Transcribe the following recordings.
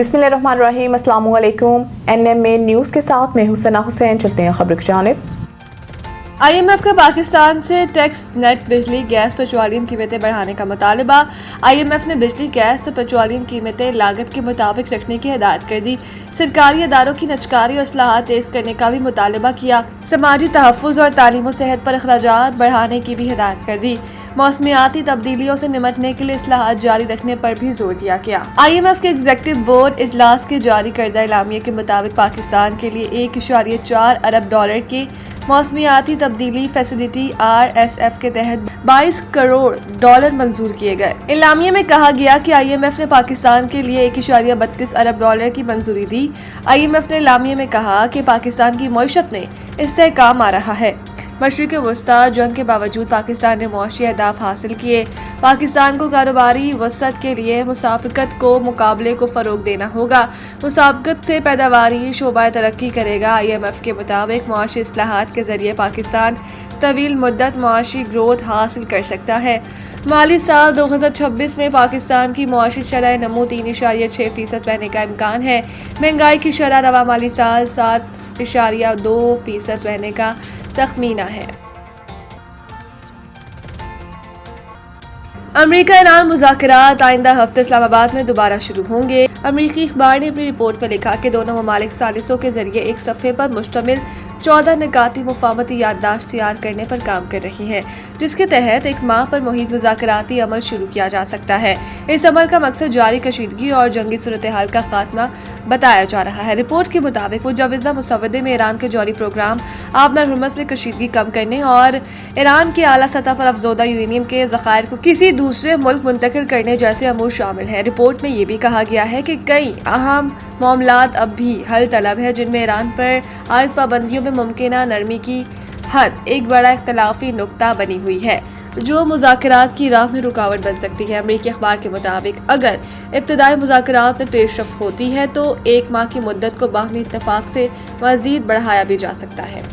बिस्मिल्लाहिर्रहमानिर्रहीम, अस्सलाम वालेकुम। NMA न्यूज़ के साथ मैं हुसैना हुसैन। चलते हैं खबर की जानिब। IMF का पाकिस्तान से टैक्स नेट बिजली गैस पेट्रोलियम कीमतें बढ़ाने का मुतालबा। IMF ने बिजली गैस और पेट्रोलियम कीमतें लागत के मुताबिक रखने की हिदायत कर दी। सरकारी अदारों की नजकारी और इस्लाहात तेज करने का भी मुतालबा किया। समाजी तहफ़्फ़ुज़ और तालीम और सेहत पर अखराजात बढ़ाने की भी हिदायत कर दी। मौसमियाती तब्दीलियों से निमटने के लिए इस्लाहात जारी रखने पर भी जोर दिया गया। IMF के एग्जीक्यूटिव बोर्ड इजलास के जारी करदा एलामिया के मुताबिक पाकिस्तान के लिए $1.4 अरब के मौसमियाती तब्दीली फैसिलिटी RSF के तहत $22 करोड़ मंजूर किए गए। एलामिया में कहा गया कि IMF ने पाकिस्तान के लिए $1.32 अरब की मंजूरी दी। IMF ने एलामिया में कहा कि पाकिस्तान की मईशत में इस्तेहकाम आ रहा है। मशरिक़ वस्ता जंग के बावजूद पाकिस्तान ने मुआशी अहदाफ हासिल किए। पाकिस्तान को कारोबारी वसअत के लिए मुसाफिकत को मुकाबले को फ़रोग देना होगा। मुसाफिकत से पैदावारी शोबा तरक्की करेगा। IMF के मुताबिक मुआशी इस्लाहात के जरिए पाकिस्तान तवील मुद्दत मुआशी ग्रोथ हासिल कर सकता है। माली साल 2026 में पाकिस्तान की मुआशी शरह नमो 3.6% रहने का इम्कान है। महंगाई की शरह रवा माली साल 7.2% रहने का तखमीना है। अमेरिका ईरान मुज़ाकरात आइंदा हफ्ते इस्लामाबाद में दोबारा शुरू होंगे। अमेरिकी अखबार ने अपनी रिपोर्ट में लिखा कि दोनों ममालिक सालिसों के जरिए एक सफ़े पर मुश्तमिल 14 निकाती मुफाहमती याददाश्त तैयार करने पर काम कर रही हैं, जिसके तहत एक माह पर मुहित मुज़ाकराती अमल शुरू किया जा सकता है। इस अमल का मकसद जारी कशीदगी और जंगी सूरत हाल का खात्मा बताया जा रहा है। रिपोर्ट के मुताबिक मुजव्वज़ा मुसव्वदे में ईरान के जौहरी प्रोग्राम आबनार हुर्मुज़ में कशीदगी कम करने और ईरान के आला सतह पर अफजोदा यूरेनियम के ज़खायर को किसी दूसरे मुल्क मुंतकिल करने जैसे अमूर शामिल हैं। रिपोर्ट में ये भी कहा गया है कि कई अहम मामलात अब भी हल तलब है, जिनमें ईरान पर आयद पाबंदियों में मुमकिना नरमी की हद एक बड़ा इख्तलाफी नुक्ता बनी हुई है, जो मुज़ाकरात की राह में रुकावट बन सकती है। अमेरिकी अखबार के मुताबिक अगर इब्तदाई मुज़ाकरात में पेशरफ होती है तो 1 माह की मुद्दत को बाहमी इत्तफाक से मज़ीद बढ़ाया भी जा सकता है।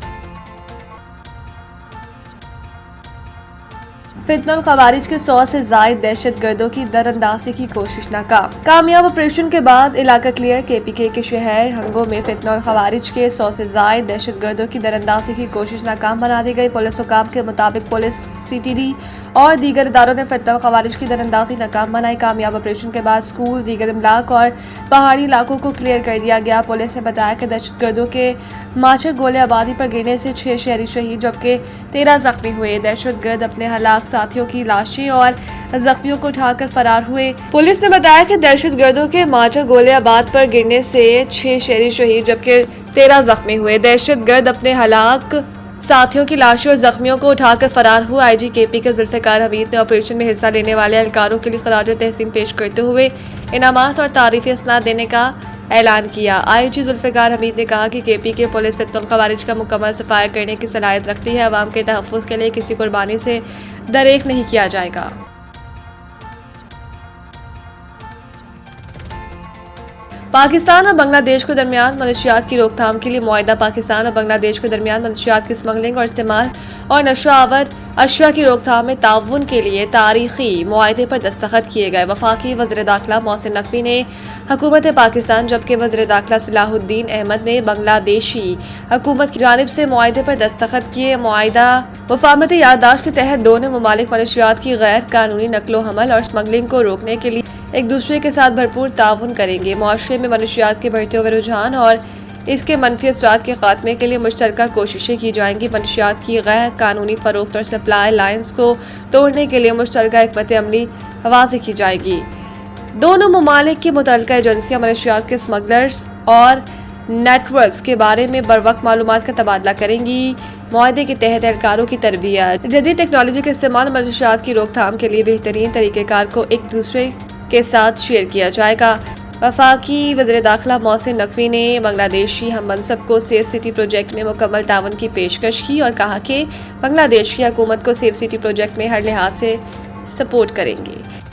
फितनुल खवारिज के 100 से जायद दहशतगर्दों की दरअंदाजी की कोशिश नाकाम। कामयाब ऑपरेशन के बाद इलाका क्लियर। KPK के शहर हंगो में फितनुल खवारिज के 100 से जायद दहशतगर्दों की दरअंदाजी की कोशिश नाकाम बना दी गई। पुलिस हुकाम के मुताबिक पुलिस CTD और दीगर इदारों ने फितनुल खवारिज की दरअंदाजी नाकाम बनाई। कामयाब ऑपरेशन के बाद स्कूल, दीगर इमलाक और पहाड़ी इलाकों को क्लियर कर दिया गया। पुलिस ने बताया कि दहशतगर्दों के माचर गोले आबादी पर गिरने से 6 शहरी शहीद जबकि 13 जख्मी हुए। दहशतगर्द अपने हलाक साथियों की लाशें और जख्मियों को उठाकर फरार हुए। पुलिस ने बताया कि दहशतगर्दों के माचर गोले आबाद पर गिरने से 6 शहरी शहीद जबकि 13 जख्मी हुए। दहशतगर्द अपने हलाक साथियों की लाशों और जख्मियों को उठाकर फरार हुआ। IG KPK जुल्फ़िकार हमीद ने ऑपरेशन में हिस्सा लेने वाले एहलकारों के लिए खराज तहसीन पेश करते हुए इनामात और तारीफी असनाद देने का ऐलान किया। IG जुल्फ़िकार हमीद ने कहा कि KPK पुलिस फितनुल खवारिज का मुकम्मल सफाया करने की सलाहियत रखती है। अवाम के तहफ़्फ़ुज़ के लिए किसी कुर्बानी से दरेक नहीं किया जाएगा। पाकिस्तान और बांग्लादेश के दरमियान मनशियात की रोकथाम के लिए मुआहिदा। पाकिस्तान और बांग्लादेश के दरमियान मनशियात की स्मगलिंग और इस्तेमाल और नशो आवर अशिया की रोकथाम में ताउन के लिए तारीखी मुआहिदे पर दस्तखत किए गए। वफाकी वज़ीर दाखिला मोहसिन नकवी ने हुकूमत पाकिस्तान जबकि वज़ीर दाखिला सलाहुद्दीन अहमद ने बांग्लादेशी हुकूमत की जानिब से मुआहिदे पर दस्तखत किए। मुआहिदा मुफाहमती याददाश्त के तहत दोनों ममालिक मनशियात की गैर कानूनी नकलो हमल और स्मगलिंग को रोकने के लिए एक दूसरे के साथ भरपूर ताउन करेंगे। मुआशरे में मनशियात के बढ़ते हुए रुझान और इसके मनफी असरात के खात्मे के लिए मुश्तरका कोशिशें की जाएंगी। मनशियात की गैर कानूनी फरोख्त और सप्लाई लाइन्स को तोड़ने के लिए मुश्तरका हिकमत अमली वाज़ेह की जाएगी। दोनों ममालिक की मुतल्लिका एजेंसियां मनशियात के स्मगलर्स और नेटवर्क्स के बारे में बरवक्त मालूमात का तबादला करेंगी। मुआहदे के तहत एहलकारों की तरबियत, जदीद टेक्नोलॉजी के इस्तेमाल, मनशियात की रोकथाम के लिए बेहतरीन तरीक़ेकार को एक दूसरे के साथ शेयर किया जाएगा। वफाकी वज़ीर दाखिला मोहसिन नकवी ने बांग्लादेशी हम मनसब को सेफ सिटी प्रोजेक्ट में मुकम्मल ताउन की पेशकश की और कहा कि बांग्लादेश की हुकूमत को सेफ सिटी प्रोजेक्ट में हर लिहाज से सपोर्ट करेंगे।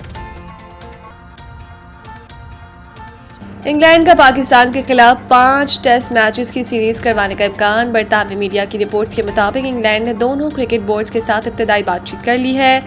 इंग्लैंड का पाकिस्तान के खिलाफ 5 टेस्ट मैचेस की सीरीज करवाने का इम्कान। बरतानवी मीडिया की रिपोर्ट के मुताबिक इंग्लैंड ने दोनों क्रिकेट बोर्ड्स के साथ इब्तदाई बातचीत कर ली है।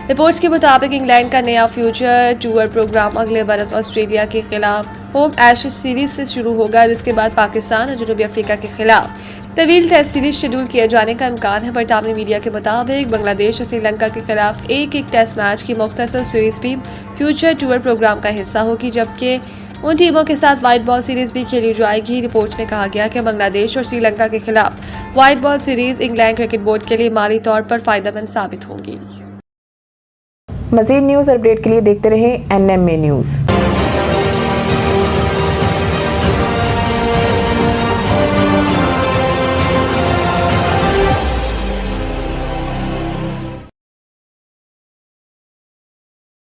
रिपोर्ट्स के मुताबिक इंग्लैंड का नया फ्यूचर टूर प्रोग्राम अगले बरस ऑस्ट्रेलिया के खिलाफ होम एशेज सीरीज से शुरू होगा, जिसके बाद पाकिस्तान और जनूबी अफ्रीका के खिलाफ तवील टेस्ट सीरीज शेड्यूल किए जाने का इम्कान है। बरतानवी मीडिया के मुताबिक बांग्लादेश और श्रीलंका के खिलाफ एक टेस्ट मैच की मुख्तसर सीरीज भी फ्यूचर टूर प्रोग्राम का हिस्सा होगी, जबकि उन टीमों के साथ वाइट बॉल सीरीज भी खेली जाएगी। रिपोर्ट्स में कहा गया कि बांग्लादेश और श्रीलंका के खिलाफ white ball series England cricket board के लिए माली तौर पर फायदेमंद साबित होंगी। मज़ीद न्यूज़ अपडेट के लिए देखते रहें NMA न्यूज़।